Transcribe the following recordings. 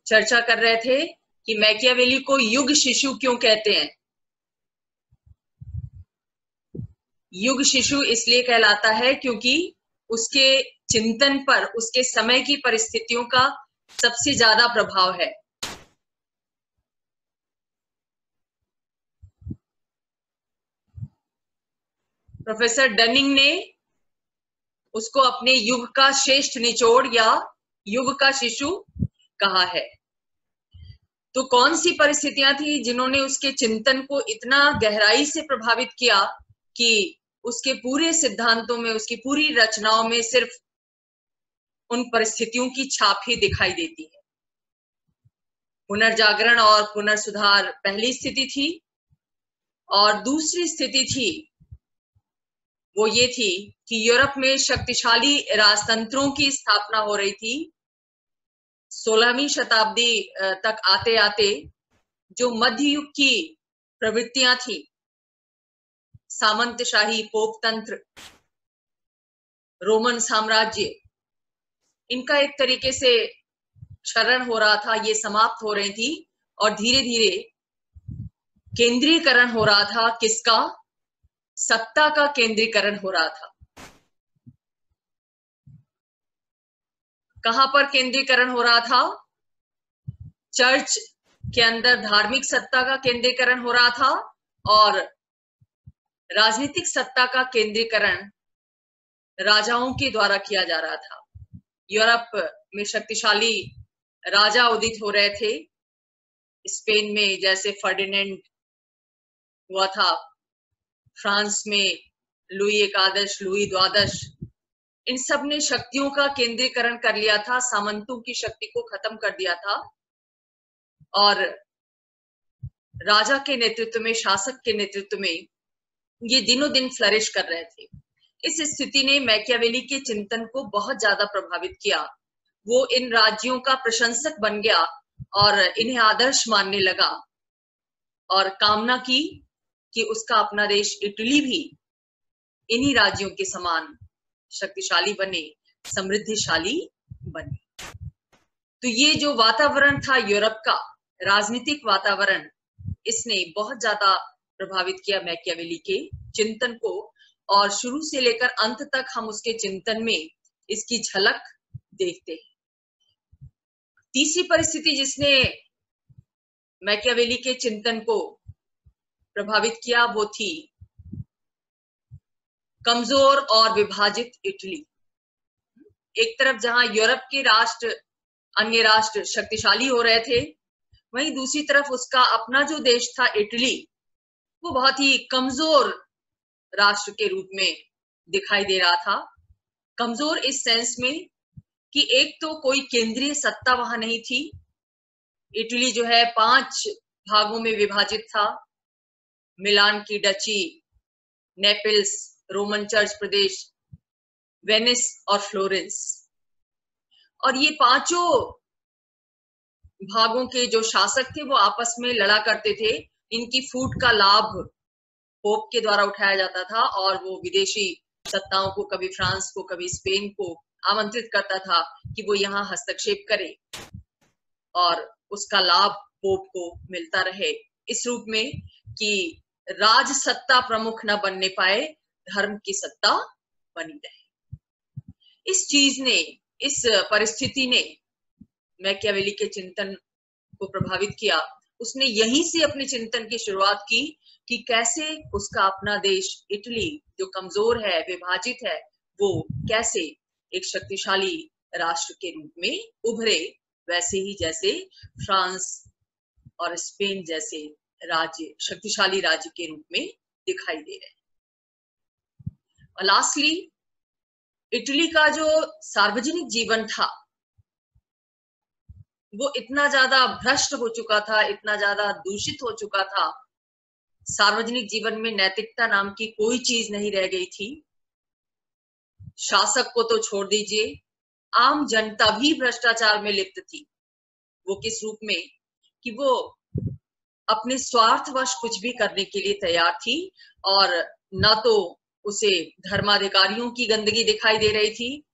चर्चा कर रहे थे कि मैकियावेली को युग शिशु क्यों कहते हैं। युग शिशु इसलिए कहलाता है क्योंकि उसके चिंतन पर उसके समय की परिस्थितियों का सबसे ज्यादा प्रभाव है। प्रोफेसर डनिंग ने उसको अपने युग का श्रेष्ठ निचोड़ या युग का शिशु कहा है। तो कौन सी परिस्थितियां थी जिन्होंने उसके चिंतन को इतना गहराई से प्रभावित किया कि उसके पूरे सिद्धांतों में, उसकी पूरी रचनाओं में सिर्फ उन परिस्थितियों की छाप ही दिखाई देती है। पुनर्जागरण और पुनर्सुधार पहली स्थिति थी, और दूसरी स्थिति थी वो ये थी कि यूरोप में शक्तिशाली राजतंत्रों की स्थापना हो रही थी। 16वीं शताब्दी तक आते आते जो मध्य युग की प्रवृत्तियां थी, सामंतशाही, पोप तंत्र, रोमन साम्राज्य, इनका एक तरीके से क्षरण हो रहा था, ये समाप्त हो रही थी, और धीरे धीरे केंद्रीकरण हो रहा था। किसका? सत्ता का केंद्रीकरण हो रहा था। कहां पर केंद्रीकरण हो रहा था? चर्च के अंदर धार्मिक सत्ता का केंद्रीकरण हो रहा था, और राजनीतिक सत्ता का केंद्रीकरण राजाओं के द्वारा किया जा रहा था। यूरोप में शक्तिशाली राजा उदित हो रहे थे। स्पेन में जैसे फर्डिनेंड हुआ था, फ्रांस में लुई एकादश, लुई द्वादश, इन सब ने शक्तियों का केंद्रीकरण कर लिया था, सामंतों की शक्ति को खत्म कर दिया था, और राजा के नेतृत्व में, शासक के नेतृत्व में ये दिनों दिन फ्लरिश कर रहे थे। इस स्थिति ने मैकियावेली के चिंतन को बहुत ज्यादा प्रभावित किया। वो इन राज्यों का प्रशंसक बन गया और इन्हें आदर्श मानने लगा, और कामना की कि उसका अपना देश इटली भी इन्हीं राज्यों के समान शक्तिशाली बने, समृद्धिशाली बने। तो ये जो वातावरण था यूरोप का, राजनीतिक वातावरण, इसने बहुत ज्यादा प्रभावित किया मैकियावेली के चिंतन को, और शुरू से लेकर अंत तक हम उसके चिंतन में इसकी झलक देखते हैं। तीसरी परिस्थिति जिसने मैकियावेली के चिंतन को प्रभावित किया वो थी कमजोर और विभाजित इटली। एक तरफ जहां यूरोप के राष्ट्र, अन्य राष्ट्र शक्तिशाली हो रहे थे, वहीं दूसरी तरफ उसका अपना जो देश था इटली, वो बहुत ही कमजोर राष्ट्र के रूप में दिखाई दे रहा था। कमजोर इस सेंस में कि एक तो कोई केंद्रीय सत्ता वहां नहीं थी। इटली जो है 5 भागों में विभाजित था: मिलान की डची, नेपल्स, रोमन चर्च प्रदेश, वेनिस और फ्लोरेंस। और ये पांचों भागों के जो शासक थे वो आपस में लड़ा करते थे। इनकी फूट का लाभ पोप के द्वारा उठाया जाता था, और वो विदेशी सत्ताओं को, कभी फ्रांस को, कभी स्पेन को आमंत्रित करता था कि वो यहाँ हस्तक्षेप करे और उसका लाभ पोप को मिलता रहे, इस रूप में कि राज सत्ता प्रमुख न बनने पाए, धर्म की सत्ता बनी रहे। इस चीज ने, इस परिस्थिति ने मैकियावेली के चिंतन को प्रभावित किया। उसने यहीं से अपने चिंतन की शुरुआत की कि कैसे उसका अपना देश इटली, जो कमजोर है, विभाजित है, वो कैसे एक शक्तिशाली राष्ट्र के रूप में उभरे, वैसे ही जैसे फ्रांस और स्पेन जैसे राज्य शक्तिशाली राज्य के रूप में दिखाई दे रहे हैं। और लास्टली, इटली का जो सार्वजनिक जीवन था वो इतना ज्यादा भ्रष्ट हो चुका था, इतना ज्यादा दूषित हो चुका था। सार्वजनिक जीवन में नैतिकता नाम की कोई चीज नहीं रह गई थी। शासक को तो छोड़ दीजिए, आम जनता भी भ्रष्टाचार में लिप्त थी। वो किस रूप में कि वो अपने स्वार्थवश कुछ भी करने के लिए तैयार थी, और न तो उसे धर्माधिकारियों की गंदगी दिखाई दे रही थी,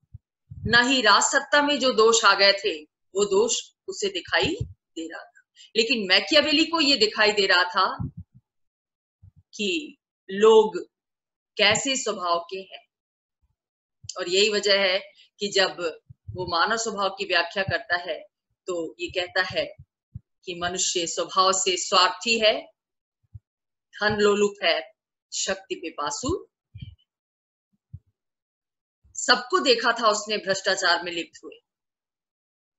न ही राज सत्ता में जो दोष आ गए थे वो दोष उसे दिखाई दे रहा था। लेकिन मैकियावेली को ये दिखाई दे रहा था कि लोग कैसे स्वभाव के हैं, और यही वजह है कि जब वो मानव स्वभाव की व्याख्या करता है तो ये कहता है कि मनुष्य स्वभाव से स्वार्थी है, धन लोलुप है, शक्ति पिपासु। सबको देखा था उसने भ्रष्टाचार में लिप्त हुए,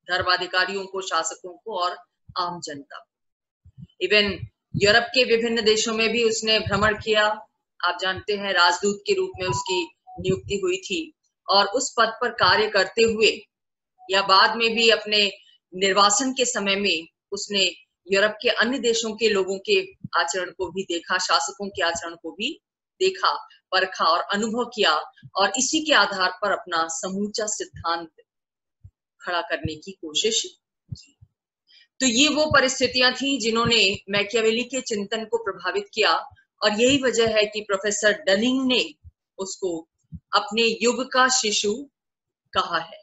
धर्माधिकारियों को, शासकों को और आम जनता को। इवन यूरोप के विभिन्न देशों में भी उसने भ्रमण किया। आप जानते हैं राजदूत के रूप में उसकी नियुक्ति हुई थी, और उस पद पर कार्य करते हुए या बाद में भी अपने निर्वासन के समय में उसने यूरोप के अन्य देशों के लोगों के आचरण को भी देखा, शासकों के आचरण को भी देखा, परखा और अनुभव किया, और इसी के आधार पर अपना समूचा सिद्धांत खड़ा करने की कोशिश की। तो ये वो परिस्थितियां थी जिन्होंने मैकियावेली के चिंतन को प्रभावित किया, और यही वजह है कि प्रोफेसर डनिंग ने उसको अपने युग का शिशु कहा है।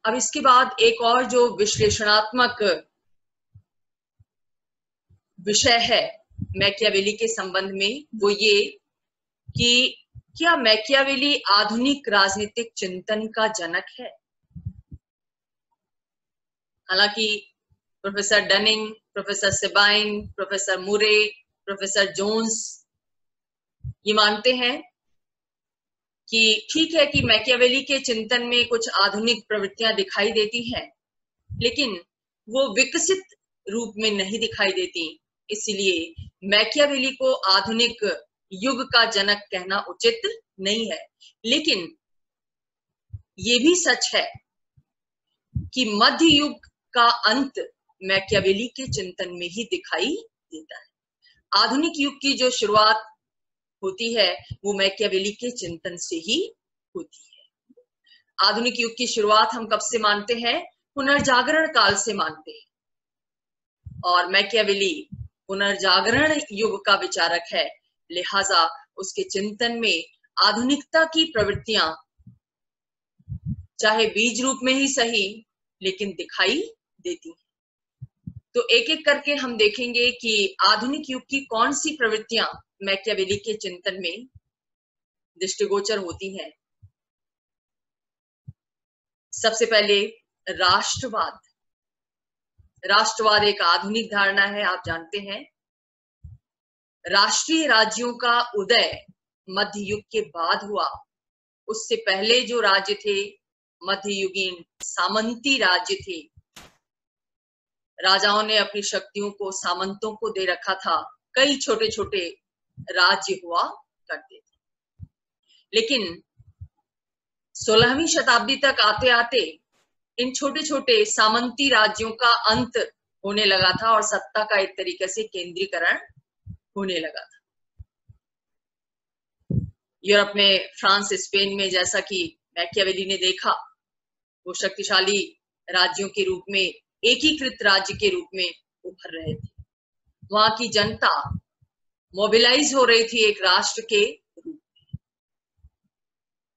अब इसके बाद एक और जो विश्लेषणात्मक विषय है मैकियावेली के संबंध में, वो ये कि क्या मैकियावेली आधुनिक राजनीतिक चिंतन का जनक है। हालांकि professor Dunning, professor Sabine, professor मुरे, प्रोफेसर जोन्स ये मानते हैं कि ठीक है कि मैकियावेली के चिंतन में कुछ आधुनिक प्रवृत्तियां दिखाई देती हैं, लेकिन वो विकसित रूप में नहीं दिखाई देती। इसलिए मैकियावेली को आधुनिक युग का जनक कहना उचित नहीं है। लेकिन ये भी सच है कि मध्य युग का अंत मैकियावेली के चिंतन में ही दिखाई देता है। आधुनिक युग की जो शुरुआत होती है वो मैकियावेली के चिंतन से ही होती है। आधुनिक युग की शुरुआत हम कब से मानते हैं? पुनर्जागरण काल से मानते हैं, और मैकियावेली पुनर्जागरण युग का विचारक है, लिहाजा उसके चिंतन में आधुनिकता की प्रवृत्तियां चाहे बीज रूप में ही सही लेकिन दिखाई देती हैं। तो एक एक करके हम देखेंगे कि आधुनिक युग की कौन सी प्रवृत्तियां मैकियावेली के चिंतन में दृष्टिगोचर होती हैं। सबसे पहले राष्ट्रवाद। राष्ट्रवाद एक आधुनिक धारणा है, आप जानते हैं। राष्ट्रीय राज्यों का उदय मध्य युग के बाद हुआ। उससे पहले जो राज्य थे मध्ययुगीन सामंती राज्य थे। राजाओं ने अपनी शक्तियों को सामंतों को दे रखा था। कई छोटे छोटे राज्य हुआ करते थे, लेकिन 16वीं शताब्दी तक आते आते इन छोटे छोटे सामंती राज्यों का अंत होने लगा था और सत्ता का एक तरीके से केंद्रीकरण होने लगा था। यूरोप में, फ्रांस, स्पेन में, जैसा कि मैकियावेली ने देखा, वो शक्तिशाली राज्यों के रूप में, एकीकृत राज्य के रूप में उभर रहे थे। वहां की जनता मोबिलाइज हो रही थी एक राष्ट्र के रूप में।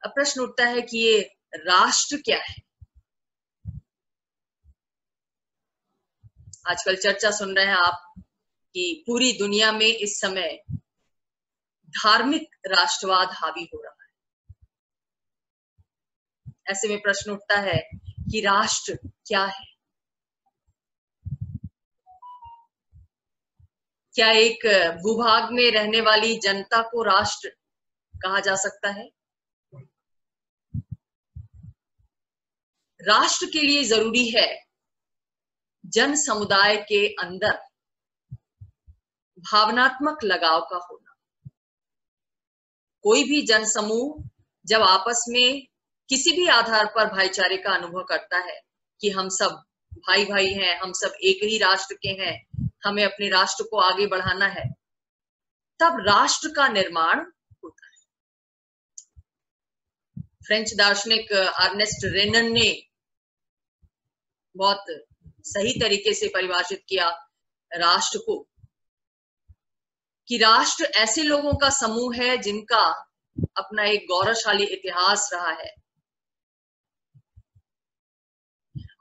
अब प्रश्न उठता है कि ये राष्ट्र क्या है। आजकल चर्चा सुन रहे हैं आप कि पूरी दुनिया में इस समय धार्मिक राष्ट्रवाद हावी हो रहा है। ऐसे में प्रश्न उठता है कि राष्ट्र क्या है। क्या एक भूभाग में रहने वाली जनता को राष्ट्र कहा जा सकता है? राष्ट्र के लिए जरूरी है जन समुदाय के अंदर भावनात्मक लगाव का होना। कोई भी जन समूह जब आपस में किसी भी आधार पर भाईचारे का अनुभव करता है कि हम सब भाई भाई हैं, हम सब एक ही राष्ट्र के हैं, हमें अपने राष्ट्र को आगे बढ़ाना है, तब राष्ट्र का निर्माण होता है। फ्रेंच दार्शनिक अर्नेस्ट रेनन ने बहुत सही तरीके से परिभाषित किया राष्ट्र को, कि राष्ट्र ऐसे लोगों का समूह है जिनका अपना एक गौरवशाली इतिहास रहा है,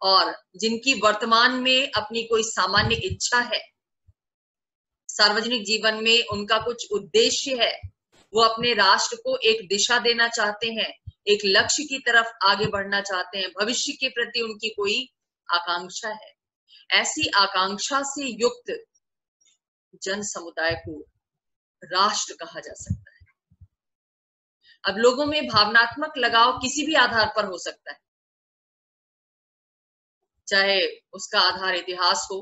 और जिनकी वर्तमान में अपनी कोई सामान्य इच्छा है, सार्वजनिक जीवन में उनका कुछ उद्देश्य है, वो अपने राष्ट्र को एक दिशा देना चाहते हैं, एक लक्ष्य की तरफ आगे बढ़ना चाहते हैं, भविष्य के प्रति उनकी कोई आकांक्षा है, ऐसी आकांक्षा से युक्त जन समुदाय को राष्ट्र कहा जा सकता है। अब लोगों में भावनात्मक लगाव किसी भी आधार पर हो सकता है, चाहे उसका आधार इतिहास हो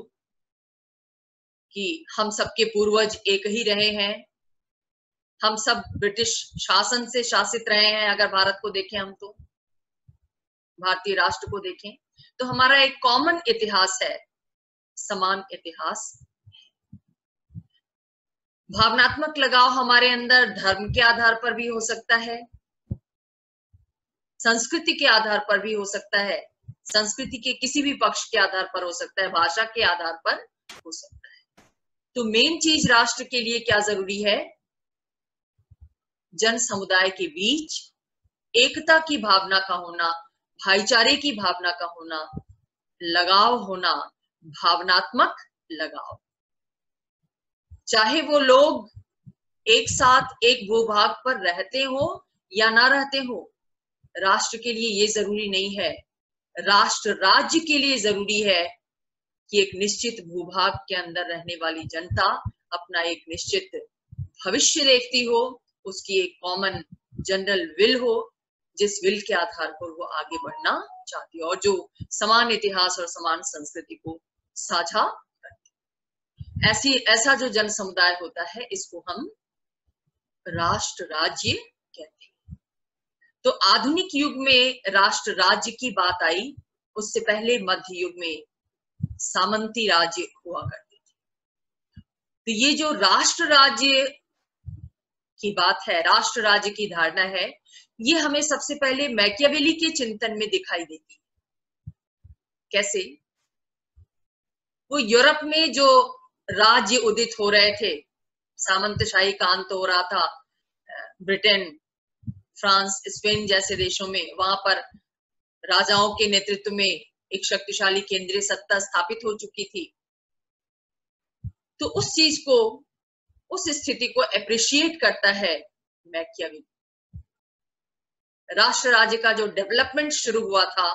कि हम सबके पूर्वज एक ही रहे हैं, हम सब ब्रिटिश शासन से शासित रहे हैं। अगर भारत को देखें, हम तो भारतीय राष्ट्र को देखें तो हमारा एक कॉमन इतिहास है, समान इतिहास। भावनात्मक लगाव हमारे अंदर धर्म के आधार पर भी हो सकता है, संस्कृति के आधार पर भी हो सकता है, संस्कृति के किसी भी पक्ष के आधार पर हो सकता है, भाषा के आधार पर हो सकता है। तो मेन चीज राष्ट्र के लिए क्या जरूरी है? जन समुदाय के बीच एकता की भावना का होना, भाईचारे की भावना का होना, लगाव होना, भावनात्मक लगाव। चाहे वो लोग एक साथ एक भूभाग पर रहते हो या ना रहते हो, राष्ट्र के लिए ये जरूरी नहीं है। राष्ट्र राज्य के लिए जरूरी है कि एक निश्चित भूभाग के अंदर रहने वाली जनता अपना एक निश्चित भविष्य देखती हो, उसकी एक कॉमन जनरल विल हो, जिस विल के आधार पर वो आगे बढ़ना चाहती है और जो समान इतिहास और समान संस्कृति को साझा करती है। ऐसा जो जन समुदाय होता है, इसको हम राष्ट्र राज्य कहते हैं। तो आधुनिक युग में राष्ट्र राज्य की बात आई, उससे पहले मध्य युग में सामंती राज्य हुआ करते थे। तो ये जो राष्ट्र राज्य की बात है, राष्ट्र राज्य की धारणा है, ये हमें सबसे पहले मैकियावेली के चिंतन में दिखाई देती है। कैसे? वो यूरोप में जो राज्य उदित हो रहे थे, सामंतशाही का अंत हो रहा था, ब्रिटेन, फ्रांस, स्पेन जैसे देशों में, वहां पर राजाओं के नेतृत्व में एक शक्तिशाली केंद्रीय सत्ता स्थापित हो चुकी थी। तो उस चीज को, उस स्थिति को एप्रिशिएट करता है मैकियावेली। राष्ट्र राज्य का जो डेवलपमेंट शुरू हुआ था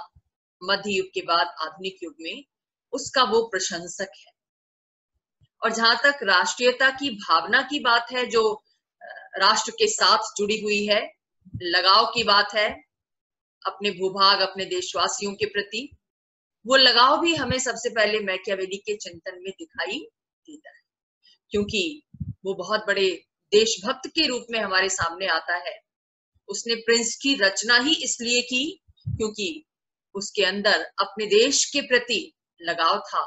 मध्य युग के बाद आधुनिक युग में, उसका वो प्रशंसक है। और जहां तक राष्ट्रीयता की भावना की बात है, जो राष्ट्र के साथ जुड़ी हुई है, लगाव की बात है अपने भूभाग, अपने देशवासियों के प्रति, वो लगाव भी हमें सबसे पहले मैकियावेली के चिंतन में दिखाई देता है, क्योंकि वो बहुत बड़े देशभक्त के रूप में हमारे सामने आता है। उसने प्रिंस की रचना ही इसलिए की क्योंकि उसके अंदर अपने देश के प्रति लगाव था।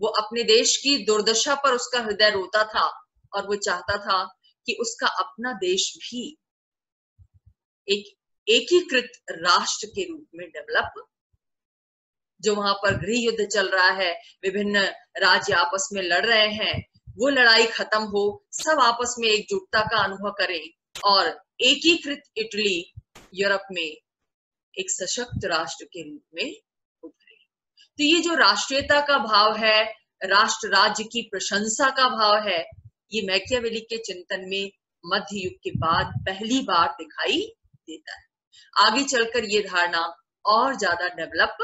वो अपने देश की दुर्दशा पर उसका हृदय रोता था और वो चाहता था कि उसका अपना देश भी एक एकीकृत राष्ट्र के रूप में डेवलप, जो वहां पर गृह युद्ध चल रहा है, विभिन्न राज्य आपस में लड़ रहे हैं, वो लड़ाई खत्म हो, सब आपस में एकजुटता का अनुभव करें और एकीकृत इटली यूरोप में एक सशक्त राष्ट्र के रूप में उभरे। तो ये जो राष्ट्रीयता का भाव है, राष्ट्र राज्य की प्रशंसा का भाव है, ये मैकियावेली के चिंतन में मध्य युग के बाद पहली बार दिखाई देता है। आगे चलकर ये धारणा और ज्यादा डेवलप।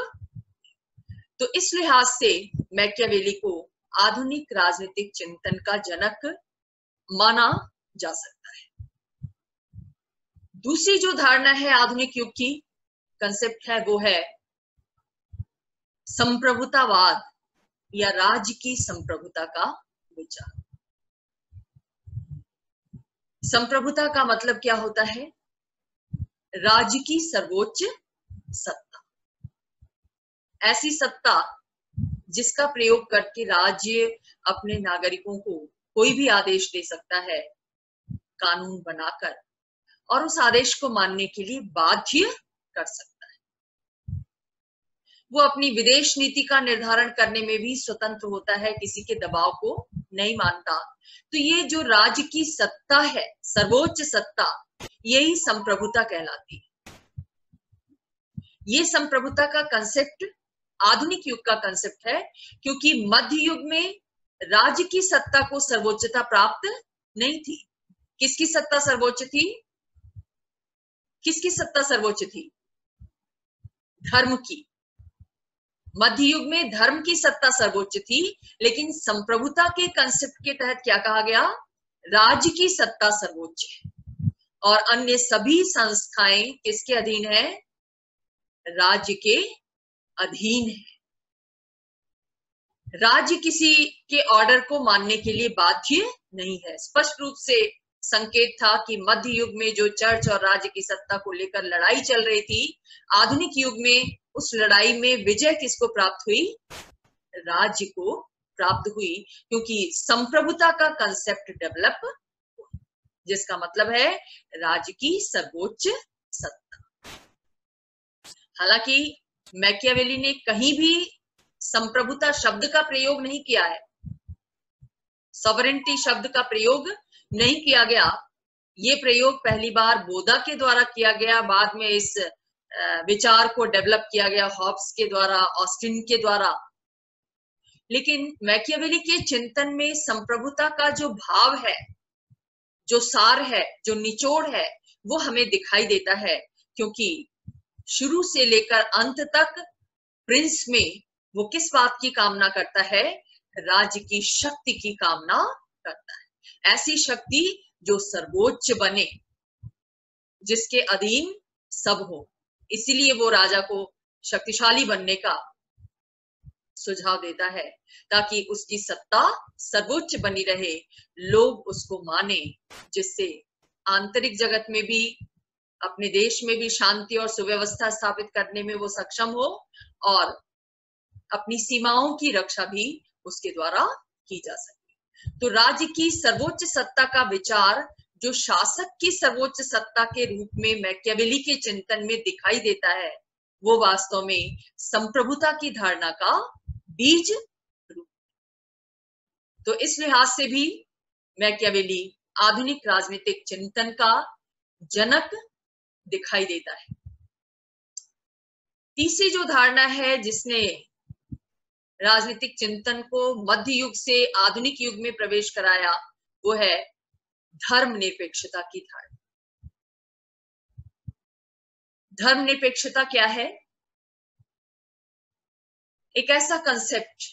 तो इस लिहाज से मैकियावेली को आधुनिक राजनीतिक चिंतन का जनक माना जा सकता है। दूसरी जो धारणा है आधुनिक युग की, कंसेप्ट है, वो है संप्रभुतावाद या राज्य की संप्रभुता का विचार। संप्रभुता का मतलब क्या होता है? राज्य की सर्वोच्च सत्ता, ऐसी सत्ता जिसका प्रयोग करके राज्य अपने नागरिकों को कोई भी आदेश दे सकता है कानून बनाकर, और उस आदेश को मानने के लिए बाध्य कर सकता है। वो अपनी विदेश नीति का निर्धारण करने में भी स्वतंत्र होता है, किसी के दबाव को नहीं मानता। तो ये जो राज्य की सत्ता है, सर्वोच्च सत्ता, यही संप्रभुता कहलाती है। ये संप्रभुता का कंसेप्ट आधुनिक युग का कंसेप्ट है, क्योंकि मध्य युग में राज्य की सत्ता को सर्वोच्चता प्राप्त नहीं थी। किसकी सत्ता सर्वोच्च थी? किसकी सत्ता सर्वोच्च थी? धर्म की। मध्य युग में धर्म की सत्ता सर्वोच्च थी, लेकिन संप्रभुता के कंसेप्ट के तहत क्या कहा गया? राज्य की सत्ता सर्वोच्च है और अन्य सभी संस्थाएं किसके अधीन है? राज्य के अधीन है। राज्य किसी के ऑर्डर को मानने के लिए बाध्य नहीं है। स्पष्ट रूप से संकेत था कि मध्य युग में जो चर्च और राज्य की सत्ता को लेकर लड़ाई चल रही थी, आधुनिक युग में उस लड़ाई में विजय किसको प्राप्त हुई? राज्य को प्राप्त हुई, क्योंकि संप्रभुता का कंसेप्ट डेवलप, जिसका मतलब है राज्य की सर्वोच्च सत्ता। हालांकि मैकियावेली ने कहीं भी संप्रभुता शब्द का प्रयोग नहीं किया है, सॉवरेंटी शब्द का प्रयोग नहीं किया गया। ये प्रयोग पहली बार बोधा के द्वारा किया गया, बाद में इस विचार को डेवलप किया गया हॉब्स के द्वारा, ऑस्टिन के द्वारा। लेकिन मैकियावेली के चिंतन में संप्रभुता का जो भाव है, जो सार है, जो निचोड़ है, वो हमें दिखाई देता है, क्योंकि शुरू से लेकर अंत तक प्रिंस में वो किस बात की कामना करता है? राज्य की शक्ति की कामना करता है। ऐसी शक्ति जो सर्वोच्च बने, जिसके अधीन सब हो। इसीलिए वो राजा को शक्तिशाली बनने का सुझाव देता है, ताकि उसकी सत्ता सर्वोच्च बनी रहे, लोग उसको माने, जिससे आंतरिक जगत में भी, अपने देश में भी शांति और सुव्यवस्था स्थापित करने में वो सक्षम हो और अपनी सीमाओं की रक्षा भी उसके द्वारा की जा सके। तो राज्य की सर्वोच्च सत्ता का विचार जो शासक की सर्वोच्च सत्ता के रूप में मैकियावेली के चिंतन में दिखाई देता है, वो वास्तव में संप्रभुता की धारणा का बीज रूप। तो इस लिहाज से भी मैकियावेली आधुनिक राजनीतिक चिंतन का जनक दिखाई देता है। तीसरी जो धारणा है जिसने राजनीतिक चिंतन को मध्य युग से आधुनिक युग में प्रवेश कराया, वो है धर्मनिरपेक्षता की धारणा। धर्मनिरपेक्षता क्या है? एक ऐसा कंसेप्ट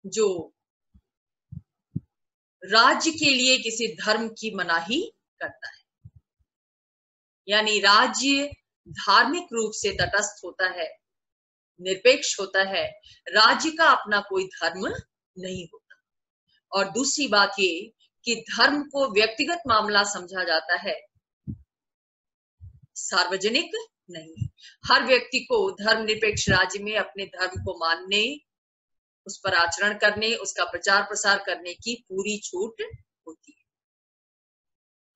जो राज्य के लिए किसी धर्म की मनाही करता है, यानी राज्य धार्मिक रूप से तटस्थ होता है, निरपेक्ष होता है, राज्य का अपना कोई धर्म नहीं होता। और दूसरी बात ये कि धर्म को व्यक्तिगत मामला समझा जाता है, सार्वजनिक नहीं। हर व्यक्ति को धर्मनिरपेक्ष राज्य में अपने धर्म को मानने, उस पर आचरण करने, उसका प्रचार प्रसार करने की पूरी छूट होती है।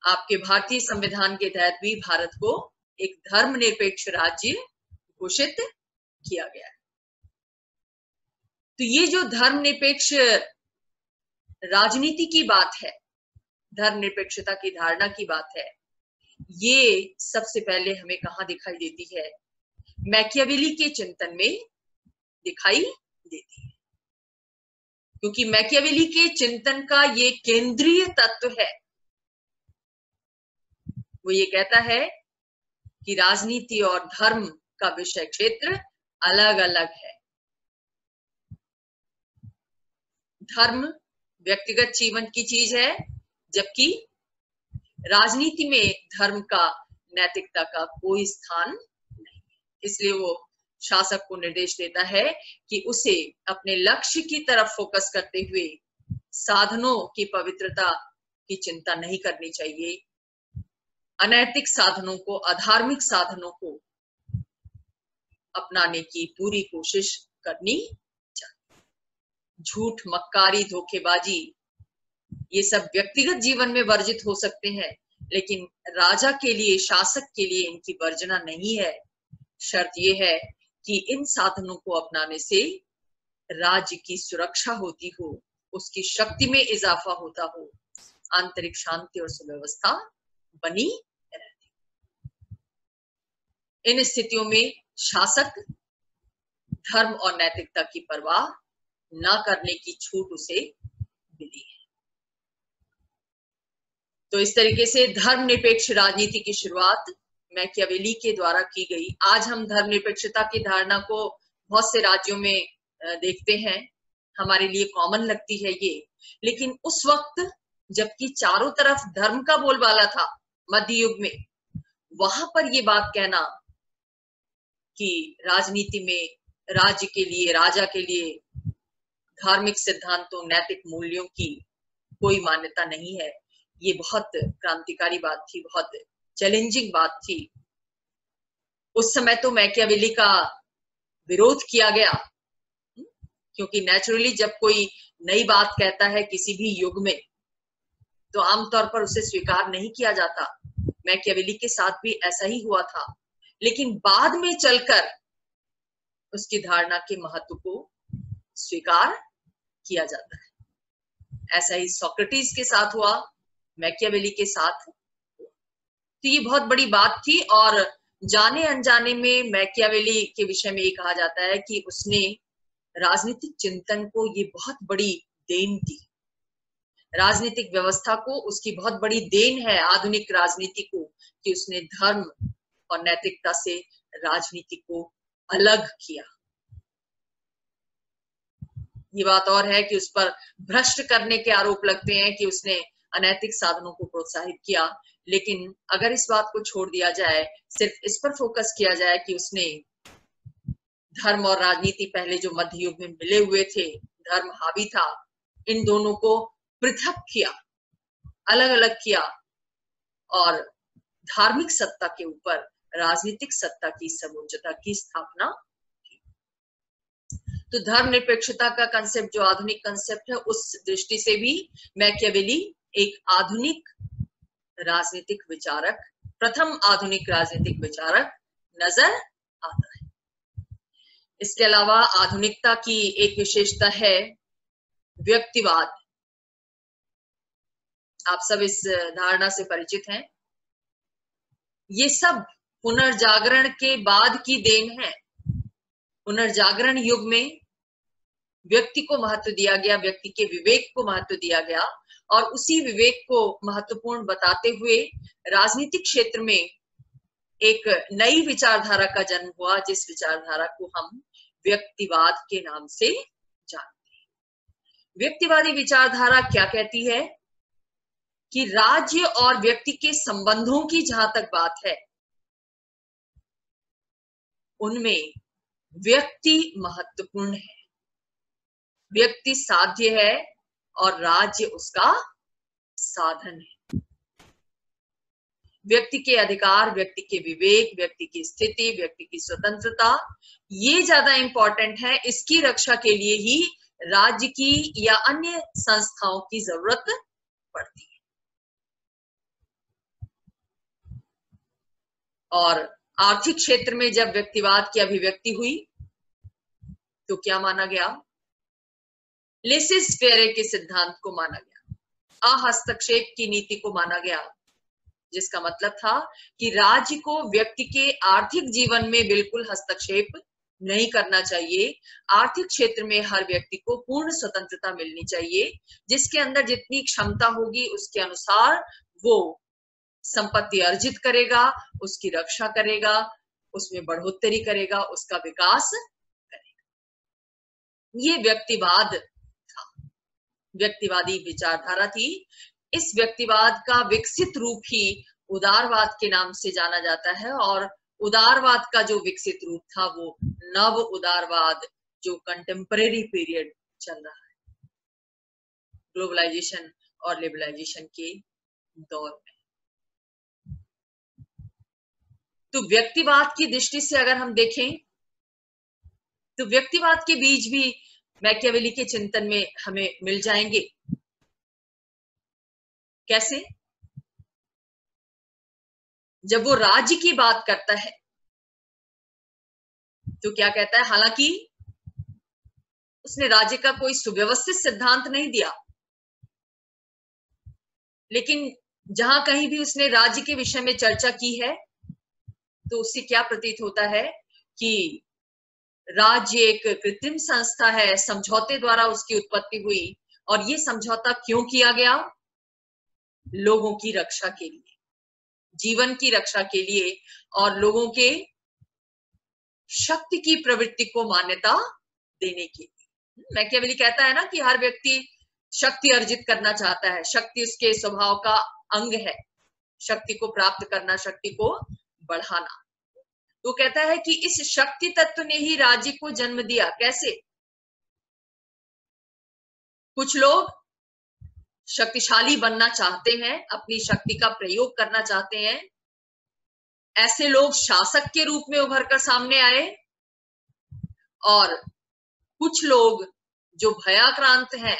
आपके भारतीय संविधान के तहत भी भारत को एक धर्मनिरपेक्ष राज्य घोषित किया गया है। तो ये जो धर्मनिरपेक्ष राजनीति की बात है, धर्मनिरपेक्षता की धारणा की बात है, ये सबसे पहले हमें कहाँ दिखाई देती है? मैकियावेली के चिंतन में दिखाई देती है, क्योंकि मैकियावेली के चिंतन का ये केंद्रीय तत्व है। वो ये कहता है कि राजनीति और धर्म का विषय क्षेत्र अलग अलग है। धर्म व्यक्तिगत जीवन की चीज है, जबकि राजनीति में धर्म का, नैतिकता का कोई स्थान नहीं है। इसलिए वो शासक को निर्देश देता है कि उसे अपने लक्ष्य की तरफ फोकस करते हुए साधनों की पवित्रता की चिंता नहीं करनी चाहिए, अनैतिक साधनों को, अधार्मिक साधनों को अपनाने की पूरी कोशिश करनी चाहिए। झूठ, मक्कारी, धोखेबाजी, ये सब व्यक्तिगत जीवन में वर्जित हो सकते हैं, लेकिन राजा के लिए, शासक के लिए इनकी वर्जना नहीं है। शर्त यह है कि इन साधनों को अपनाने से राज्य की सुरक्षा होती हो, उसकी शक्ति में इजाफा होता हो, आंतरिक शांति और सुव्यवस्था बनी रहती। इन स्थितियों में शासक धर्म और नैतिकता की परवाह न करने की छूट उसे मिली है। तो इस तरीके से धर्मनिरपेक्ष राजनीति की शुरुआत मैकियावेली के द्वारा की गई। आज हम धर्मनिरपेक्षता की धारणा को बहुत से राज्यों में देखते हैं, हमारे लिए कॉमन लगती है ये, लेकिन उस वक्त जबकि चारों तरफ धर्म का बोलबाला था मध्य युग में, वहां पर ये बात कहना कि राजनीति में राज्य के लिए, राजा के लिए धार्मिक सिद्धांतों, नैतिक मूल्यों की कोई मान्यता नहीं है, ये बहुत क्रांतिकारी बात थी, बहुत चैलेंजिंग बात थी। उस समय तो मैकियावेली का विरोध किया गया, क्योंकि नेचुरली जब कोई नई बात कहता है किसी भी युग में तो आमतौर पर उसे स्वीकार नहीं किया जाता। मैकियावेली के साथ भी ऐसा ही हुआ था, लेकिन बाद में चलकर उसकी धारणा के महत्व को स्वीकार किया जाता है। ऐसा ही सोक्रेटिस के साथ हुआ, मैकियावेली के साथ। तो ये बहुत बड़ी बात थी, और जाने अनजाने में मैकियावेली के विषय में ये कहा जाता है कि उसने राजनीतिक चिंतन को ये बहुत बड़ी देन दी। राजनीतिक व्यवस्था को उसकी बहुत बड़ी देन है, आधुनिक राजनीति को, कि उसने धर्म और नैतिकता से राजनीति को अलग किया। ये बात और है कि उस पर भ्रष्ट करने के आरोप लगते हैं कि उसने अनैतिक साधनों को प्रोत्साहित किया, लेकिन अगर इस बात को छोड़ दिया जाए, सिर्फ इस पर फोकस किया जाए कि उसने धर्म और राजनीति पहले जो मध्य युग में मिले हुए थे, धर्म हावी था, इन दोनों को पृथक किया, अलग अलग किया और धार्मिक सत्ता के ऊपर राजनीतिक सत्ता की सर्वोच्चता की स्थापना की। तो धर्मनिरपेक्षता का कंसेप्ट जो आधुनिक कंसेप्ट है, उस दृष्टि से भी मैकियावेली एक आधुनिक राजनीतिक विचारक, प्रथम आधुनिक राजनीतिक विचारक नजर आता है। इसके अलावा आधुनिकता की एक विशेषता है व्यक्तिवाद। आप सब इस धारणा से परिचित हैं। ये सब पुनर्जागरण के बाद की देन है। पुनर्जागरण युग में व्यक्ति को महत्व दिया गया, व्यक्ति के विवेक को महत्व दिया गया, और उसी विवेक को महत्वपूर्ण बताते हुए राजनीतिक क्षेत्र में एक नई विचारधारा का जन्म हुआ, जिस विचारधारा को हम व्यक्तिवाद के नाम से जानते हैं। व्यक्तिवादी विचारधारा क्या कहती है कि राज्य और व्यक्ति के संबंधों की जहां तक बात है, उनमें व्यक्ति महत्वपूर्ण है, व्यक्ति साध्य है और राज्य उसका साधन है। व्यक्ति के अधिकार, व्यक्ति के विवेक, व्यक्ति की स्थिति, व्यक्ति की स्वतंत्रता, ये ज्यादा इंपॉर्टेंट है। इसकी रक्षा के लिए ही राज्य की या अन्य संस्थाओं की जरूरत पड़ती है। और आर्थिक क्षेत्र में जब व्यक्तिवाद की अभिव्यक्ति हुई तो क्या माना गया? लेसिस फेरे के सिद्धांत को माना गया, अहस्तक्षेप की नीति को माना गया, जिसका मतलब था कि राज्य को व्यक्ति के आर्थिक जीवन में बिल्कुल हस्तक्षेप नहीं करना चाहिए। आर्थिक क्षेत्र में हर व्यक्ति को पूर्ण स्वतंत्रता मिलनी चाहिए, जिसके अंदर जितनी क्षमता होगी उसके अनुसार वो संपत्ति अर्जित करेगा, उसकी रक्षा करेगा, उसमें बढ़ोतरी करेगा, उसका विकास करेगा। ये व्यक्तिवाद था, व्यक्तिवादी विचारधारा थी। इस व्यक्तिवाद का विकसित रूप ही उदारवाद के नाम से जाना जाता है, और उदारवाद का जो विकसित रूप था वो नव उदारवाद, जो कंटेम्परेरी पीरियड चल रहा है ग्लोबलाइजेशन और लिबरलाइजेशन के दौर में। तो व्यक्तिवाद की दृष्टि से अगर हम देखें तो व्यक्तिवाद के बीज भी मैकियावेली के चिंतन में हमें मिल जाएंगे। कैसे? जब वो राज्य की बात करता है तो क्या कहता है? हालांकि उसने राज्य का कोई सुव्यवस्थित सिद्धांत नहीं दिया, लेकिन जहां कहीं भी उसने राज्य के विषय में चर्चा की है तो उससे क्या प्रतीत होता है कि राज्य एक कृत्रिम संस्था है, समझौते द्वारा उसकी उत्पत्ति हुई, और ये समझौता क्यों किया गया? लोगों की रक्षा के लिए, जीवन की रक्षा के लिए, और लोगों के शक्ति की प्रवृत्ति को मान्यता देने के लिए। मैकियावेली कहता है ना कि हर व्यक्ति शक्ति अर्जित करना चाहता है, शक्ति उसके स्वभाव का अंग है, शक्ति को प्राप्त करना, शक्ति को बढ़ाना। तो कहता है कि इस शक्ति तत्व ने ही राज्य को जन्म दिया। कैसे? कुछ लोग शक्तिशाली बनना चाहते हैं, अपनी शक्ति का प्रयोग करना चाहते हैं, ऐसे लोग शासक के रूप में उभर कर सामने आए, और कुछ लोग जो भयाक्रांत हैं,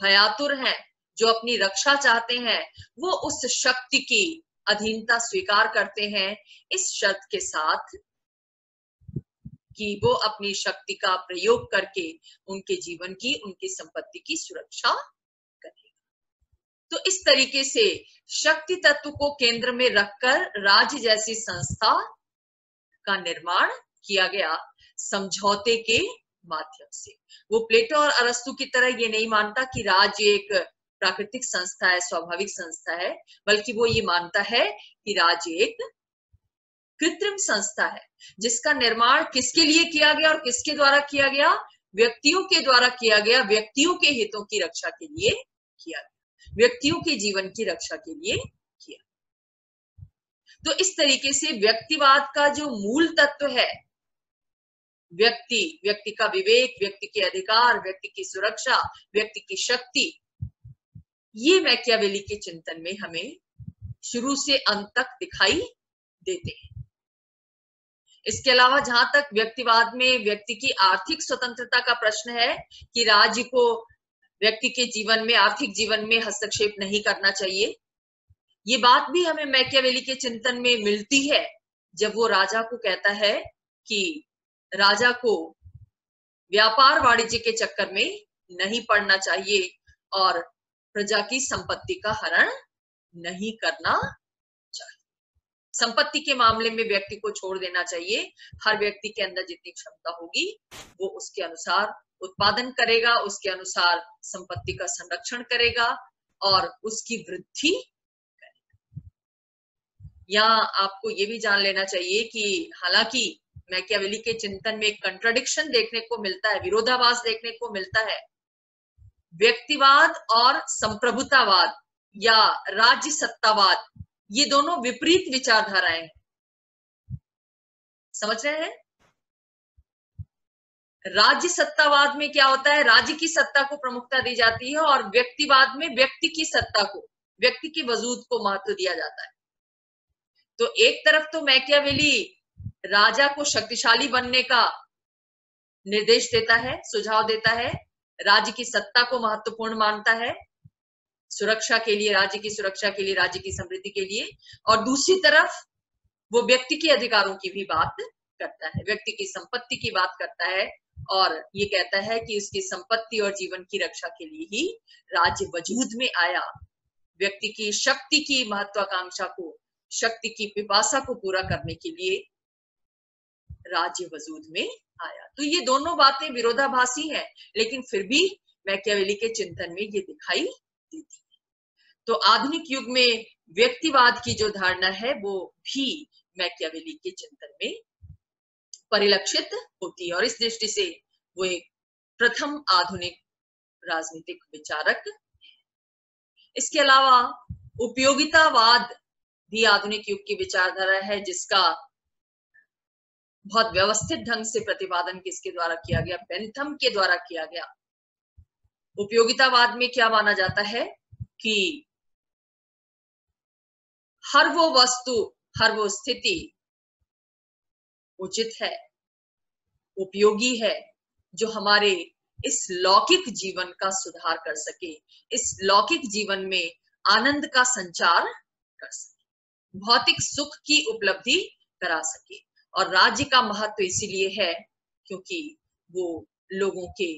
भयातुर हैं, जो अपनी रक्षा चाहते हैं, वो उस शक्ति की अधीनता स्वीकार करते हैं, इस शर्त के साथ कि वो अपनी शक्ति का प्रयोग करके उनके जीवन की, उनकी संपत्ति की सुरक्षा करेगा। तो इस तरीके से शक्ति तत्व को केंद्र में रखकर राज्य जैसी संस्था का निर्माण किया गया समझौते के माध्यम से। वो प्लेटो और अरस्तु की तरह ये नहीं मानता कि राज्य एक प्राकृतिक संस्था है, स्वाभाविक संस्था है, बल्कि वो ये मानता है कि राज्य एक कृत्रिम संस्था है, जिसका निर्माण किसके लिए किया गया और किसके द्वारा किया गया? व्यक्तियों के द्वारा किया गया, व्यक्तियों के हितों की रक्षा के लिए किया गया, व्यक्तियों के जीवन की रक्षा के लिए किया। तो इस तरीके से व्यक्तिवाद का जो मूल तत्व है, व्यक्ति का विवेक, व्यक्ति के अधिकार, व्यक्ति की सुरक्षा, व्यक्ति की शक्ति, ये मैकियावेली के चिंतन में हमें शुरू से अंत तक दिखाई देते हैं। इसके अलावा जहां तक व्यक्तिवाद में व्यक्ति की आर्थिक स्वतंत्रता का प्रश्न है कि राज्य को व्यक्ति के जीवन में, आर्थिक जीवन में हस्तक्षेप नहीं करना चाहिए, ये बात भी हमें मैकियावेली के चिंतन में मिलती है जब वो राजा को कहता है कि राजा को व्यापार वाणिज्य के चक्कर में नहीं पड़ना चाहिए और प्रजा की संपत्ति का हरण नहीं करना चाहिए। संपत्ति के मामले में व्यक्ति को छोड़ देना चाहिए। हर व्यक्ति के अंदर जितनी क्षमता होगी वो उसके अनुसार उत्पादन करेगा, उसके अनुसार संपत्ति का संरक्षण करेगा और उसकी वृद्धि करेगा। यहाँ आपको ये भी जान लेना चाहिए कि हालांकि मैकियावेली के चिंतन में एक कंट्राडिक्शन देखने को मिलता है, विरोधाभास देखने को मिलता है। व्यक्तिवाद और संप्रभुतावाद या राज्य सत्तावाद, ये दोनों विपरीत विचारधाराएं हैं। समझ रहे हैं? राज्य सत्तावाद में क्या होता है? राज्य की सत्ता को प्रमुखता दी जाती है और व्यक्तिवाद में व्यक्ति की सत्ता को, व्यक्ति के वजूद को महत्व दिया जाता है। तो एक तरफ तो मैकियावेली राजा को शक्तिशाली बनने का निर्देश देता है, सुझाव देता है, राज्य की सत्ता को महत्वपूर्ण मानता है, सुरक्षा के लिए, राज्य की सुरक्षा के लिए, राज्य की समृद्धि के लिए, और दूसरी तरफ वो व्यक्ति के अधिकारों की भी बात करता है, व्यक्ति की संपत्ति की बात करता है और ये कहता है कि उसकी संपत्ति और जीवन की रक्षा के लिए ही राज्य वजूद में आया। व्यक्ति की शक्ति की महत्वाकांक्षा को, शक्ति की पिपासा को पूरा करने के लिए राज्य वजूद में आया। तो ये दोनों बातें विरोधाभासी हैं, लेकिन फिर भी मैकियावेली के चिंतन में ये दिखाई देती है। तो आधुनिक युग में व्यक्तिवाद की जो धारणा है वो भी मैकियावेली के चिंतन में परिलक्षित होती है और इस दृष्टि से वो एक प्रथम आधुनिक राजनीतिक विचारक है। इसके अलावा उपयोगितावाद भी आधुनिक युग की विचारधारा है, जिसका बहुत व्यवस्थित ढंग से प्रतिपादन किसके द्वारा किया गया? बेंथम के द्वारा किया गया। उपयोगितावाद में क्या माना जाता है कि हर वो वस्तु, हर वो स्थिति उचित है, उपयोगी है, जो हमारे इस लौकिक जीवन का सुधार कर सके, इस लौकिक जीवन में आनंद का संचार कर सके, भौतिक सुख की उपलब्धि करा सके। और राज्य का महत्व इसीलिए है क्योंकि वो लोगों के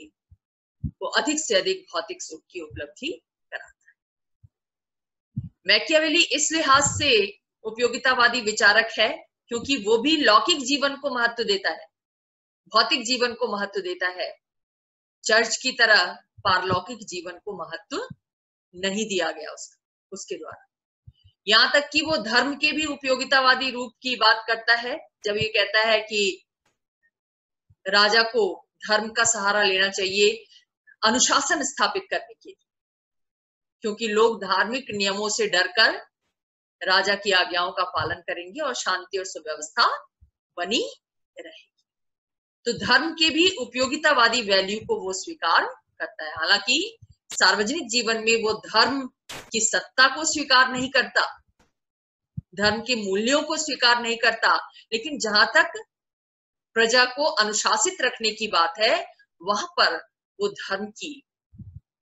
को अधिक से अधिक भौतिक सुख की उपलब्धि कराता है। मैकियावेली इस लिहाज से उपयोगितावादी विचारक है क्योंकि वो भी लौकिक जीवन को महत्व देता है, भौतिक जीवन को महत्व देता है, चर्च की तरह पारलौकिक जीवन को महत्व नहीं दिया गया उसके द्वारा। यहाँ तक कि वो धर्म के भी उपयोगितावादी रूप की बात करता है, जब ये कहता है कि राजा को धर्म का सहारा लेना चाहिए अनुशासन स्थापित करने के लिए, क्योंकि लोग धार्मिक नियमों से डरकर राजा की आज्ञाओं का पालन करेंगे और शांति और सुव्यवस्था बनी रहेगी। तो धर्म के भी उपयोगितावादी वैल्यू को वो स्वीकार करता है। हालांकि सार्वजनिक जीवन में वो धर्म की सत्ता को स्वीकार नहीं करता, धर्म के मूल्यों को स्वीकार नहीं करता, लेकिन जहां तक प्रजा को अनुशासित रखने की बात है, वहां पर वो धर्म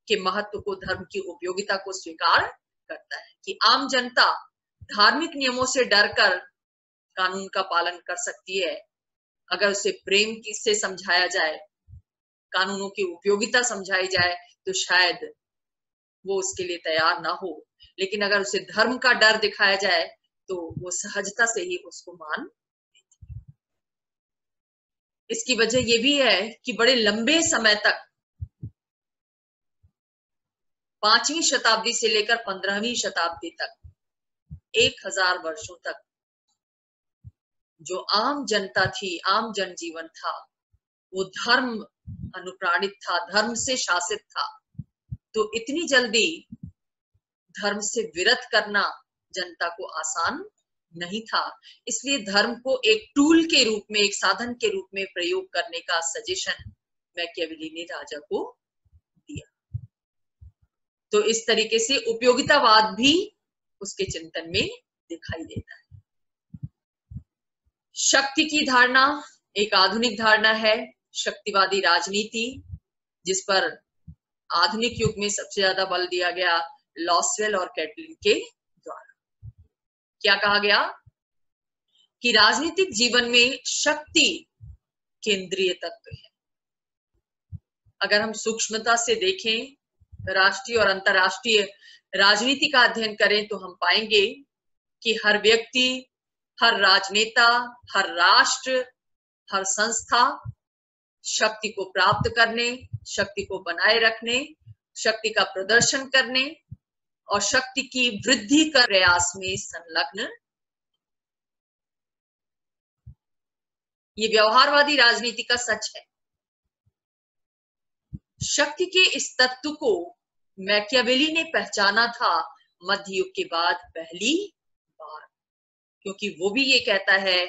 के महत्व को, धर्म की उपयोगिता को स्वीकार करता है कि आम जनता धार्मिक नियमों से डरकर कानून का पालन कर सकती है, अगर उसे प्रेम से समझाया जाए, कानूनों की उपयोगिता समझाई जाए, तो शायद वो उसके लिए तैयार ना हो। लेकिन अगर उसे धर्म का डर दिखाया जाए तो वो सहजता से ही उसको मान लेती है। इसकी वजह ये भी है कि बड़े लंबे समय तक, 5वीं शताब्दी से लेकर 15वीं शताब्दी तक, 1000 वर्षों तक जो आम जनता थी, आम जनजीवन था, वो धर्म अनुप्राणित था, धर्म से शासित था। तो इतनी जल्दी धर्म से विरत करना जनता को आसान नहीं था। इसलिए धर्म को एक टूल के रूप में, एक साधन के रूप में प्रयोग करने का सजेशन मैकियावेली ने राजा को दिया। तो इस तरीके से उपयोगितावाद भी उसके चिंतन में दिखाई देता है। शक्ति की धारणा एक आधुनिक धारणा है, शक्तिवादी राजनीति, जिस पर आधुनिक युग में सबसे ज्यादा बल दिया गया लॉसवेल और कैटलिन के द्वारा। क्या कहा गया कि राजनीतिक जीवन में शक्ति केंद्रीय तत्व है। अगर हम सूक्ष्मता से देखें, राष्ट्रीय और अंतरराष्ट्रीय राजनीति का अध्ययन करें, तो हम पाएंगे कि हर व्यक्ति, हर राजनेता, हर राष्ट्र, हर संस्था शक्ति को प्राप्त करने, शक्ति को बनाए रखने, शक्ति का प्रदर्शन करने और शक्ति की वृद्धि का प्रयास में संलग्न। ये व्यवहारवादी राजनीति का सच है। शक्ति के इस तत्व को मैकियावेली ने पहचाना था मध्य युग के बाद पहली बार, क्योंकि वो भी ये कहता है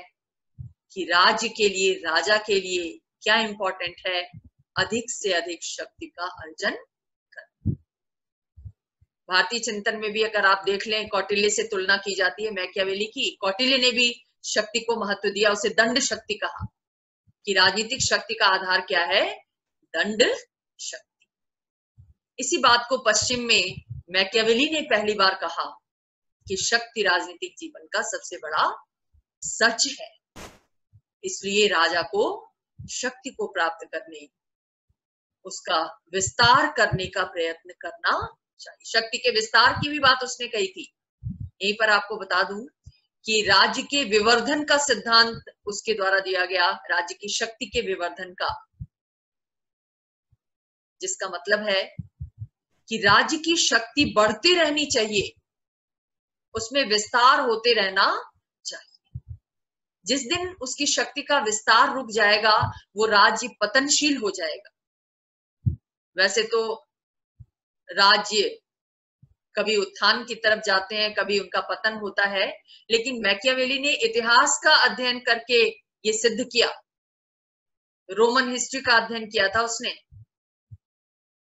कि राज्य के लिए, राजा के लिए क्या इंपॉर्टेंट है, अधिक से अधिक शक्ति का अर्जन करना। भारतीय चिंतन में भी अगर आप देख लें, कौटिल्य से तुलना की जाती है मैकियावेली की। कौटिल्य ने भी शक्ति को महत्व दिया, उसे दंड शक्ति कहा कि राजनीतिक शक्ति का आधार क्या है, दंड शक्ति। इसी बात को पश्चिम में मैकियावेली ने पहली बार कहा कि शक्ति राजनीतिक जीवन का सबसे बड़ा सच है। इसलिए राजा को शक्ति को प्राप्त करने, उसका विस्तार करने का प्रयत्न करना चाहिए। शक्ति के विस्तार की भी बात उसने कही थी। यहीं पर आपको बता दूं कि राज्य के विवर्धन का सिद्धांत उसके द्वारा दिया गया, राज्य की शक्ति के विवर्धन का, जिसका मतलब है कि राज्य की शक्ति बढ़ती रहनी चाहिए, उसमें विस्तार होते रहना चाहिए। जिस दिन उसकी शक्ति का विस्तार रुक जाएगा, वो राज्य पतनशील हो जाएगा। वैसे तो राज्य कभी उत्थान की तरफ जाते हैं, कभी उनका पतन होता है, लेकिन मैकियावेली ने इतिहास का अध्ययन करके ये सिद्ध किया। रोमन हिस्ट्री का अध्ययन किया था उसने,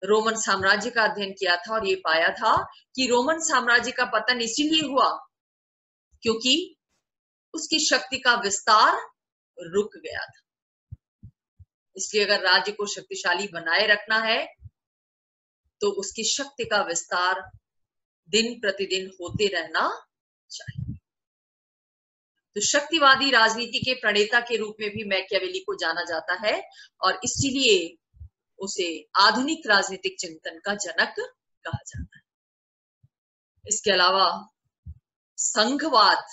रोमन साम्राज्य का अध्ययन किया था और ये पाया था कि रोमन साम्राज्य का पतन इसीलिए हुआ क्योंकि उसकी शक्ति का विस्तार रुक गया था। इसलिए अगर राज्य को शक्तिशाली बनाए रखना है तो उसकी शक्ति का विस्तार दिन प्रतिदिन होते रहना चाहिए। तो शक्तिवादी राजनीति के प्रणेता के रूप में भी मैकियावेली को जाना जाता है और इसीलिए उसे आधुनिक राजनीतिक चिंतन का जनक कहा जाता है। इसके अलावा संघवाद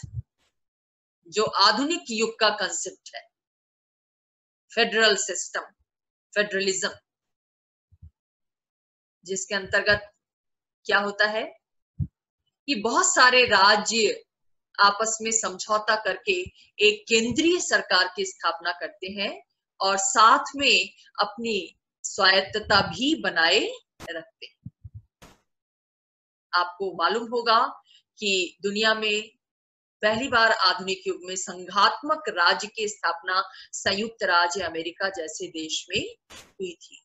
जो आधुनिक युग का कंसेप्ट है, फेडरल सिस्टम, फेडरलिज्म, जिसके अंतर्गत क्या होता है कि बहुत सारे राज्य आपस में समझौता करके एक केंद्रीय सरकार की स्थापना करते हैं और साथ में अपनी स्वायत्तता भी बनाए रखते हैं। आपको मालूम होगा कि दुनिया में पहली बार आधुनिक युग में संघात्मक राज्य की स्थापना संयुक्त राज्य अमेरिका जैसे देश में हुई थी।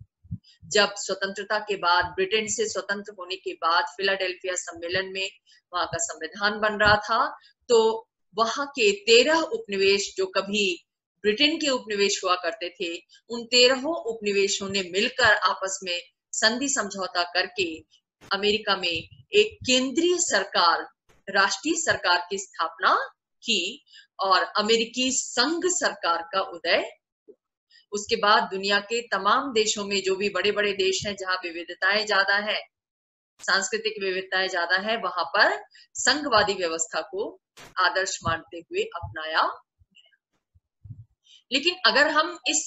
जब स्वतंत्रता के बाद, ब्रिटेन से स्वतंत्र होने के बाद फिलाडेल्फिया सम्मेलन में वहां का संविधान बन रहा था, तो वहां के 13 उपनिवेश जो कभी ब्रिटेन के उपनिवेश हुआ करते थे, उन 13 उपनिवेशों ने मिलकर आपस में संधि समझौता करके अमेरिका में एक केंद्रीय सरकार, राष्ट्रीय सरकार की स्थापना की और अमेरिकी संघ सरकार का उदय। उसके बाद दुनिया के तमाम देशों में, जो भी बड़े बड़े देश हैं जहां विविधताएं ज्यादा है, सांस्कृतिक विविधताएं ज्यादा है, वहां पर संघवादी व्यवस्था को आदर्श मानते हुए अपनाया गया। लेकिन अगर हम इस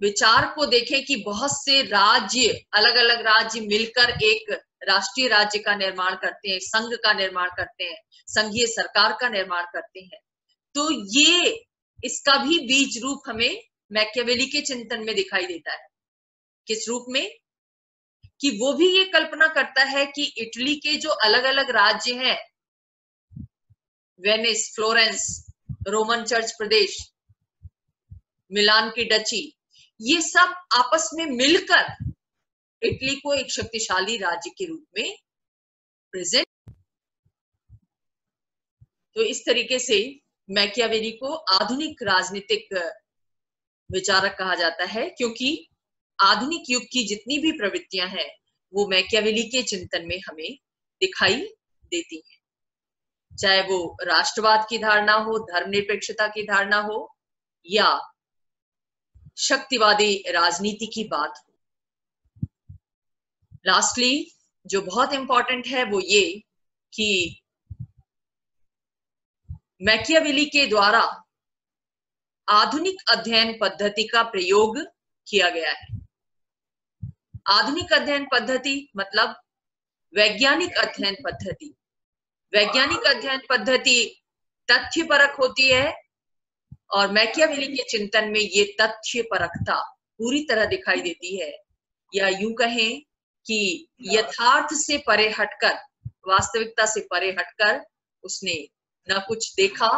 विचार को देखें कि बहुत से राज्य, अलग अलग राज्य मिलकर एक राष्ट्रीय राज्य का निर्माण करते हैं, संघ का निर्माण करते हैं, संघीय सरकार का निर्माण करते हैं, तो ये इसका भी बीज रूप हमें मैकियावेली के चिंतन में दिखाई देता है। किस रूप में? कि वो भी ये कल्पना करता है कि इटली के जो अलग अलग राज्य हैं, वेनिस, फ्लोरेंस, रोमन चर्च प्रदेश, मिलान की डची, ये सब आपस में मिलकर इटली को एक शक्तिशाली राज्य के रूप में प्रेजेंट। तो इस तरीके से मैकियावेली को आधुनिक राजनीतिक विचारक कहा जाता है, क्योंकि आधुनिक युग की जितनी भी प्रवृत्तियां हैं वो मैकियावेली के चिंतन में हमें दिखाई देती हैं। चाहे वो राष्ट्रवाद की धारणा हो, धर्मनिरपेक्षता की धारणा हो, या शक्तिवादी राजनीति की बात हो। लास्टली जो बहुत इंपॉर्टेंट है वो ये कि मैकियावेली के द्वारा आधुनिक अध्ययन पद्धति का प्रयोग किया गया है। आधुनिक अध्ययन पद्धति मतलब वैज्ञानिक अध्ययन पद्धति। वैज्ञानिक अध्ययन पद्धति तथ्यपरक होती है और मैकियावेली के चिंतन में ये तथ्यपरकता पूरी तरह दिखाई देती है, या यूं कहें कि यथार्थ से परे हटकर, वास्तविकता से परे हटकर उसने ना कुछ देखा,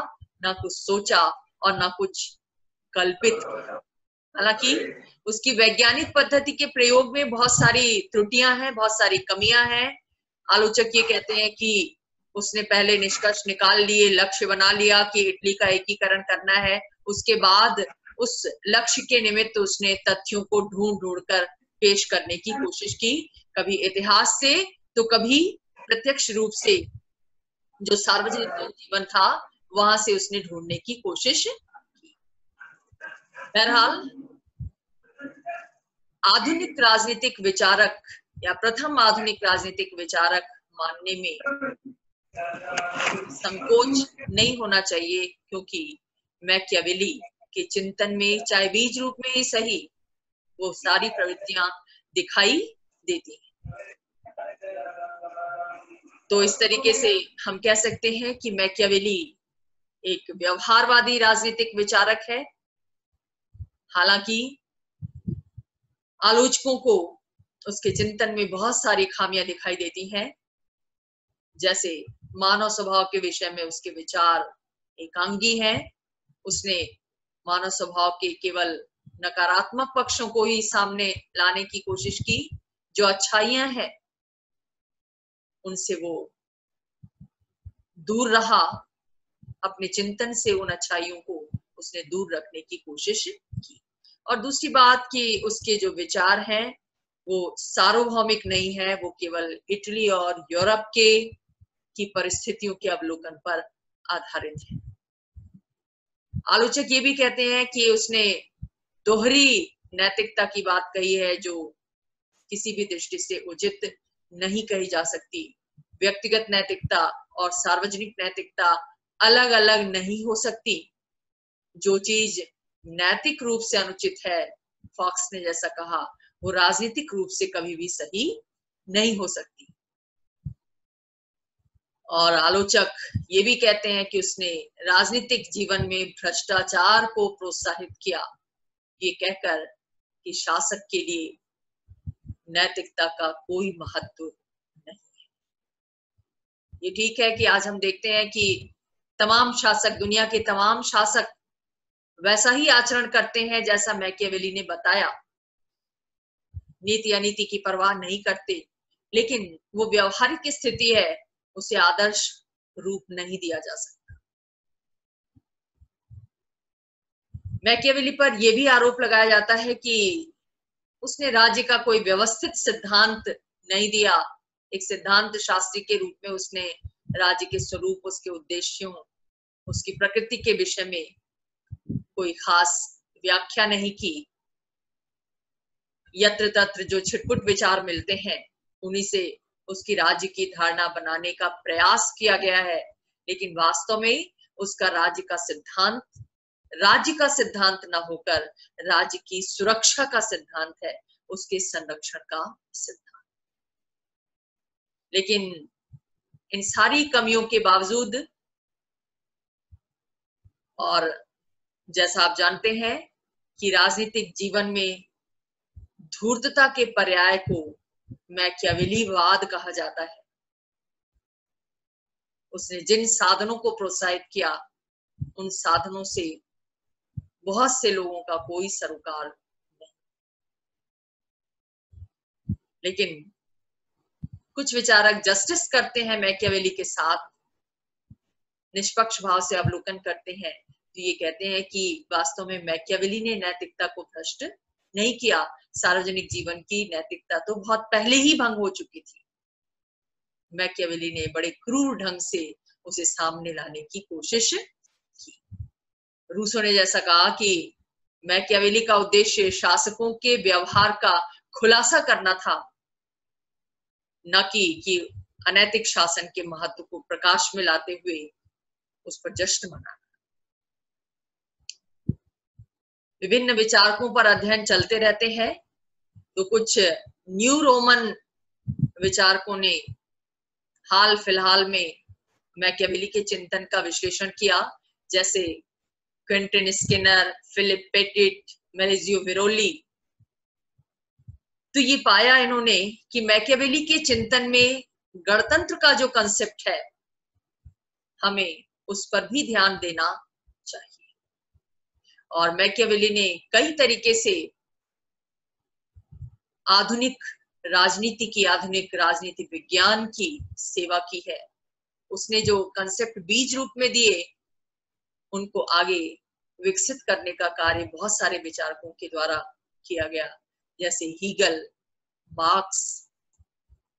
ना कुछ सोचा और ना कुछ कल्पित किया। हालांकि उसकी वैज्ञानिक पद्धति के प्रयोग में बहुत सारी त्रुटियां हैं, बहुत सारी कमियां हैं। आलोचक ये कहते हैं कि उसने पहले निष्कर्ष निकाल लिए, लक्ष्य बना लिया कि इटली का एकीकरण करना है, उसके बाद उस लक्ष्य के निमित्त उसने तथ्यों को ढूंढ कर पेश करने की कोशिश की, कभी इतिहास से तो कभी प्रत्यक्ष रूप से जो सार्वजनिक जीवन था वहां से उसने ढूंढने की कोशिश की। बहरहाल आधुनिक राजनीतिक विचारक या प्रथम आधुनिक राजनीतिक विचारक मानने में संकोच नहीं होना चाहिए, क्योंकि मैकियावेली के चिंतन में चाहे बीज रूप में ही सही वो सारी प्रवृत्तियां दिखाई देती हैं। तो इस तरीके से हम कह सकते हैं कि मैकियावेली एक व्यवहारवादी राजनीतिक विचारक है। हालांकि आलोचकों को उसके चिंतन में बहुत सारी खामियां दिखाई देती हैं, जैसे मानव स्वभाव के विषय में उसके विचार एकांगी हैं। उसने मानव स्वभाव के केवल नकारात्मक पक्षों को ही सामने लाने की कोशिश की, जो अच्छाइयां हैं उनसे वो दूर रहा, अपने चिंतन से उन अच्छाइयों को उसने दूर रखने की कोशिश की। और दूसरी बात कि उसके जो विचार हैं वो सार्वभौमिक नहीं है, वो केवल इटली और यूरोप की परिस्थितियों के अवलोकन पर आधारित है। आलोचक ये भी कहते हैं कि उसने दोहरी नैतिकता की बात कही है, जो किसी भी दृष्टि से उचित नहीं कही जा सकती। व्यक्तिगत नैतिकता और सार्वजनिक नैतिकता अलग अलग नहीं हो सकती। जो चीज नैतिक रूप से अनुचित है, फॉक्स ने जैसा कहा, वो राजनीतिक रूप से कभी भी सही नहीं हो सकती। और आलोचक ये भी कहते हैं कि उसने राजनीतिक जीवन में भ्रष्टाचार को प्रोत्साहित किया, ये कहकर कि शासक के लिए नैतिकता का कोई महत्व नहीं है। ये ठीक है कि आज हम देखते हैं कि तमाम शासक, दुनिया के तमाम शासक वैसा ही आचरण करते हैं जैसा मैकियावेली ने बताया, नीति अनीति की परवाह नहीं करते, लेकिन वो व्यवहारिक स्थिति है, उसे आदर्श रूप नहीं दिया जा सकता। मैकियावेली पर यह भी आरोप लगाया जाता है कि उसने राज्य का कोई व्यवस्थित सिद्धांत नहीं दिया। एक सिद्धांत शास्त्री के रूप में उसने राज्य के स्वरूप, उसके उद्देश्यों, उसकी प्रकृति के विषय में कोई खास व्याख्या नहीं की। यत्र तत्र जो छिटपुट विचार मिलते हैं उन्हीं से उसकी राज्य की धारणा बनाने का प्रयास किया गया है, लेकिन वास्तव में उसका राज्य का सिद्धांत न होकर राज्य की सुरक्षा का सिद्धांत है, उसके संरक्षण का सिद्धांत। लेकिन इन सारी कमियों के बावजूद, और जैसा आप जानते हैं कि राजनीतिक जीवन में धूर्तता के पर्याय को मैकियावेलीवाद कहा जाता है। उसने जिन साधनों को प्रोत्साहित किया, उन साधनों से बहुत से लोगों का कोई सरोकार नहीं। लेकिन कुछ विचारक जस्टिस करते हैं मैकियावेली के साथ, निष्पक्ष भाव से अवलोकन करते हैं, तो ये कहते हैं कि वास्तव में मैकियावेली ने नैतिकता को भ्रष्ट नहीं किया। सार्वजनिक जीवन की नैतिकता तो बहुत पहले ही भंग हो चुकी थी। मैकियावेली ने बड़े क्रूर ढंग से उसे सामने लाने की कोशिश की। रूसो ने जैसा कहा कि मैकियावेली का उद्देश्य शासकों के व्यवहार का खुलासा करना था, न कि अनैतिक शासन के महत्व को प्रकाश में लाते हुए उस पर जश्न मनाना। विभिन्न विचारकों पर अध्ययन चलते रहते हैं, तो कुछ न्यू रोमन विचारकों ने हाल फिलहाल में मैकियावेली के चिंतन का विश्लेषण किया, जैसे Quinton Skinner, Philip petit, मेरिजियो Viroli. तो ये पाया इन्होंने कि मैकियावेली के चिंतन में गणतंत्र का जो कंसेप्ट है, हमें उस पर भी ध्यान देना चाहिए। और मैकियावेली ने कई तरीके से आधुनिक राजनीति विज्ञान की सेवा की है। उसने जो कंसेप्ट बीज रूप में दिए, उनको आगे विकसित करने का कार्य बहुत सारे विचारकों के द्वारा किया गया, जैसे हीगल, मार्क्स,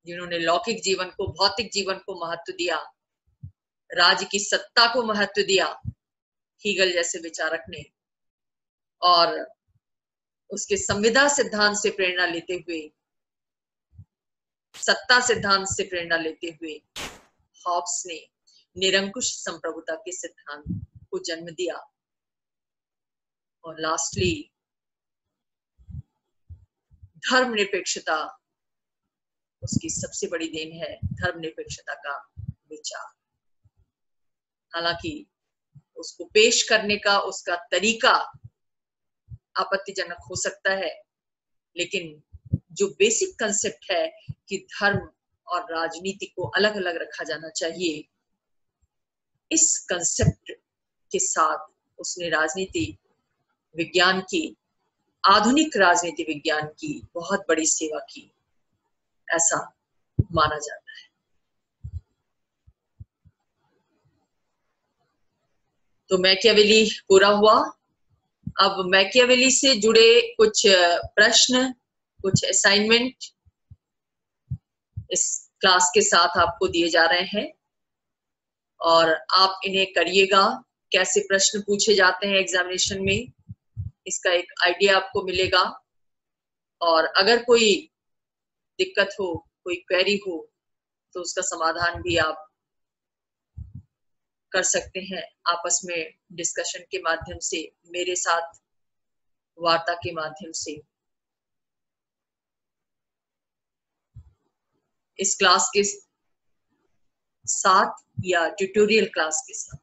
जिन्होंने लौकिक जीवन को, भौतिक जीवन को महत्व दिया, राज्य की सत्ता को महत्व दिया, हीगल जैसे विचारक ने। और उसके संविदा सिद्धांत से प्रेरणा लेते हुए, सत्ता सिद्धांत से प्रेरणा लेते हुए हॉब्स ने निरंकुश संप्रभुता के सिद्धांत को जन्म दिया। और लास्टली धर्मनिरपेक्षता उसकी सबसे बड़ी देन है, धर्मनिरपेक्षता का विचार। हालांकि उसको पेश करने का उसका तरीका आपत्तिजनक हो सकता है, लेकिन जो बेसिक कंसेप्ट है कि धर्म और राजनीति को अलग अलग रखा जाना चाहिए, इस कंसेप्ट के साथ उसने राजनीति विज्ञान की, आधुनिक राजनीति विज्ञान की बहुत बड़ी सेवा की, ऐसा माना जाता है। तो मैकियावेली पूरा हुआ। अब मैकियावेली से जुड़े कुछ प्रश्न, कुछ असाइनमेंट इस क्लास के साथ आपको दिए जा रहे हैं और आप इन्हें करिएगा। कैसे प्रश्न पूछे जाते हैं एग्जामिनेशन में, इसका एक आइडिया आपको मिलेगा। और अगर कोई दिक्कत हो, कोई क्वेरी हो, तो उसका समाधान भी आप कर सकते हैं आपस में डिस्कशन के माध्यम से मेरे साथ वार्ता के माध्यम से। इस क्लास के साथ या ट्यूटोरियल क्लास के साथ